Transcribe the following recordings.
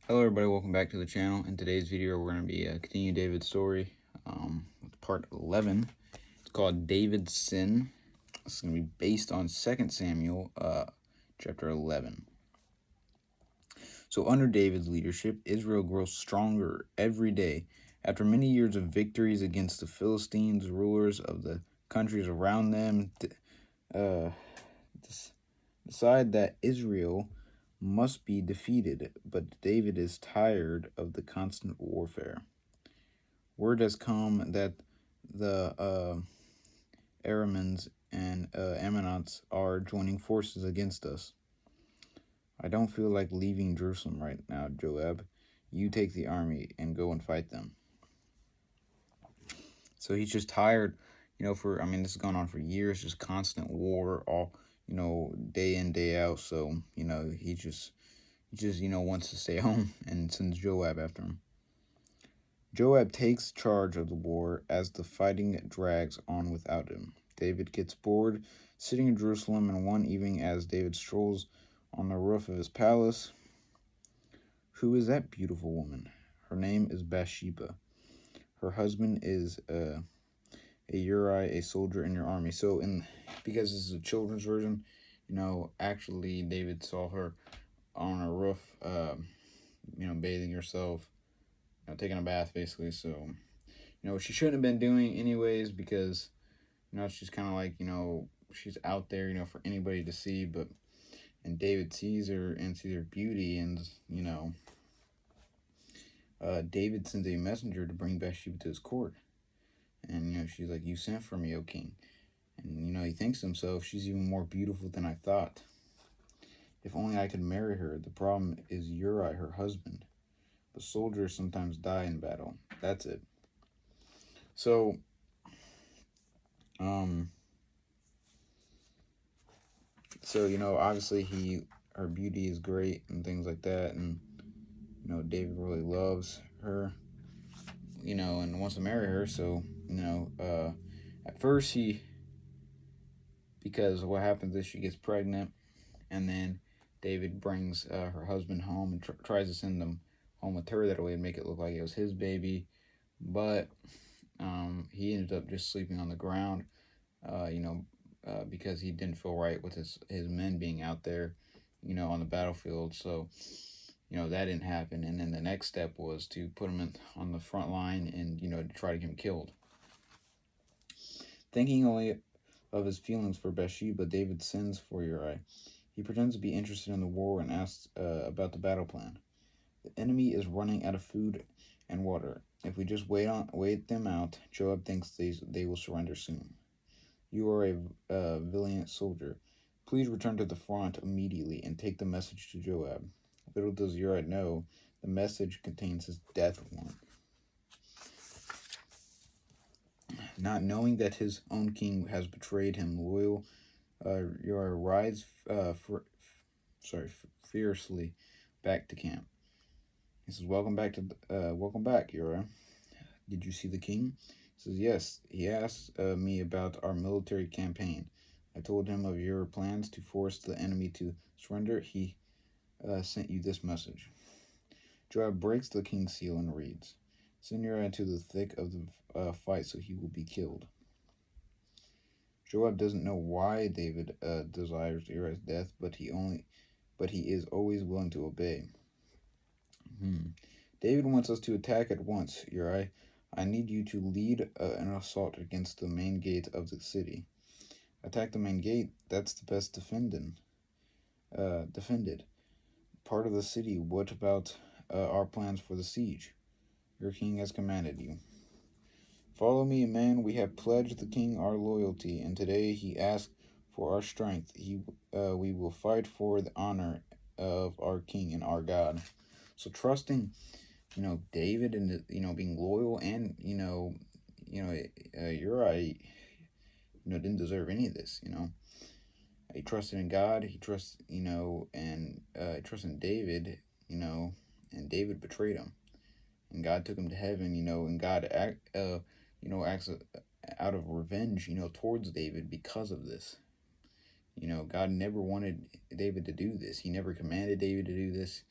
Hello everybody, welcome back to the channel. In today's video we're going to be continuing David's story with part 11. It's called David's Sin. It's going to be based on 2 Samuel chapter 11. So under David's leadership, Israel grows stronger every day. After many years of victories against the Philistines, rulers of the countries around them decide that Israel must be defeated, but David is tired of the constant warfare. Word has come that the Arameans and Ammonites are joining forces against us. I don't feel like leaving Jerusalem right now, Joab. You take the army and go and fight them. So he's just tired, this has gone on for years, just constant war, all, day in, day out. So, he just wants to stay home and sends Joab after him. Joab takes charge of the war as the fighting drags on without him. David gets bored sitting in Jerusalem, and one evening as David strolls on the roof of his palace, who is that beautiful woman? Her name is Bathsheba. Her husband is a Uriah, a soldier in your army. So because this is a children's version, actually David saw her on a roof, bathing herself, taking a bath basically. So, she shouldn't have been doing anyways, because, she's kind of like, she's out there, for anybody to see, and David sees her and sees her beauty, and, David sends a messenger to bring Bathsheba to his court. And, she's like, you sent for me, O king. And, he thinks to himself, she's even more beautiful than I thought. If only I could marry her. The problem is Uriah, her husband. The soldiers sometimes die in battle. That's it. So, obviously her beauty is great and things like that. And, David really loves her, and wants to marry her. So, at first because what happens is she gets pregnant, and then David brings her husband home and tries to send them home with her that way and make it look like it was his baby. But he ended up just sleeping on the ground, because he didn't feel right with his men being out there, on the battlefield. So, that didn't happen. And then the next step was to put him on the front line and, to try to get him killed. Thinking only of his feelings for Bathsheba, David sends for Uriah. He pretends to be interested in the war and asks about the battle plan. The enemy is running out of food and water. If we just wait them out, Joab thinks they will surrender soon. You are a valiant soldier. Please return to the front immediately and take the message to Joab. Little does Uriah know, the message contains his death warrant. Not knowing that his own king has betrayed him, loyal Uriah rides fiercely back to camp. He says, welcome back, Uriah. Did you see the king? He says, yes. He asked me about our military campaign. I told him of your plans to force the enemy to surrender. He sent you this message. Joab breaks the king's seal and reads, send Uriah into the thick of the fight so he will be killed. Joab doesn't know why David desires Uriah's death, but he is always willing to obey. David wants us to attack at once, Uriah. I need you to lead an assault against the main gate of the city. Attack the main gate, that's the best defended part of the city. What about our plans for the siege? Your king has commanded you. Follow me, man. We have pledged the king our loyalty, and today he asks for our strength. We will fight for the honor of our king and our God. So trusting, David and, being loyal, and, Uriah, didn't deserve any of this, He trusted in God, he trusts, and he trusted in David, and David betrayed him. And God took him to heaven, and God acts out of revenge, towards David because of this. God never wanted David to do this. He never commanded David to do this.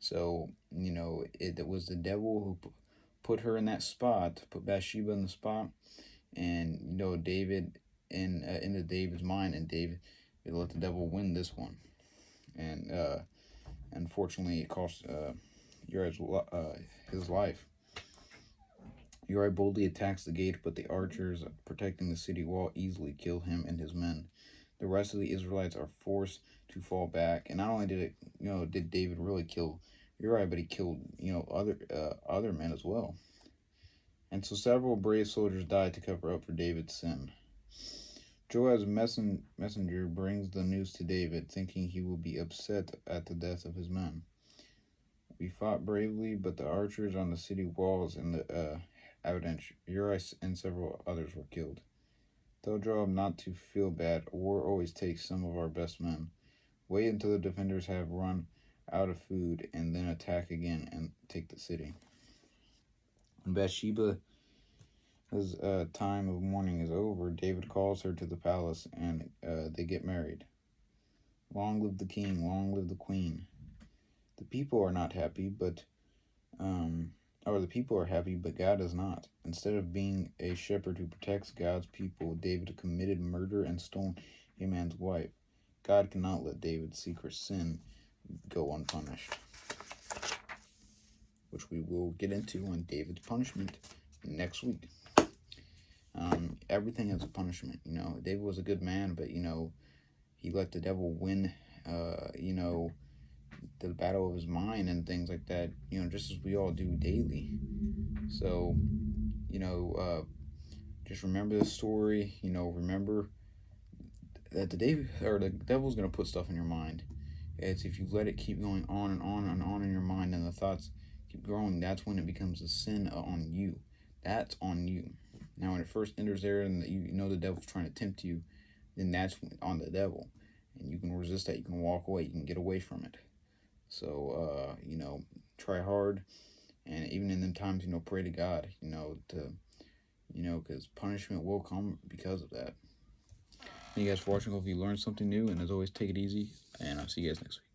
So, it was the devil who put her in that spot, put Bathsheba in the spot, and David, into David's mind, and David, they let the devil win this one, and unfortunately, it cost Uriah's his life. Uriah boldly attacks the gate, but the archers protecting the city wall easily kill him and his men. The rest of the Israelites are forced to fall back, and not only did David really kill Uriah, but he killed other men as well. And so several brave soldiers died to cover up for David's sin. Joab's messenger brings the news to David, thinking he will be upset at the death of his men. We fought bravely, but the archers on the city walls and the avalanche, Uriah and several others were killed. Tell Joab not to feel bad. War always takes some of our best men. Wait until the defenders have run out of food, and then attack again and take the city. When Bathsheba's time of mourning is over, David calls her to the palace, and they get married. Long live the king, long live the queen. The people are not happy, but the people are happy, but God is not. Instead of being a shepherd who protects God's people, David committed murder and stole a man's wife. God cannot let David's secret sin go unpunished, which we will get into on David's punishment next week. Everything has a punishment. David was a good man, but he let the devil win. The battle of his mind and things like that. Just as we all do daily. So, just remember the story. Remember that the devil's gonna put stuff in your mind. It's if you let it keep going on and on and on in your mind, and the thoughts keep growing, that's when it becomes a sin on you. That's on you. Now, when it first enters there, and the devil's trying to tempt you, then that's on the devil, and you can resist that. You can walk away. You can get away from it. So, try hard, and even in them times, pray to God, because punishment will come because of that. Thank you guys for watching. Hope you learned something new, and as always, take it easy, and I'll see you guys next week.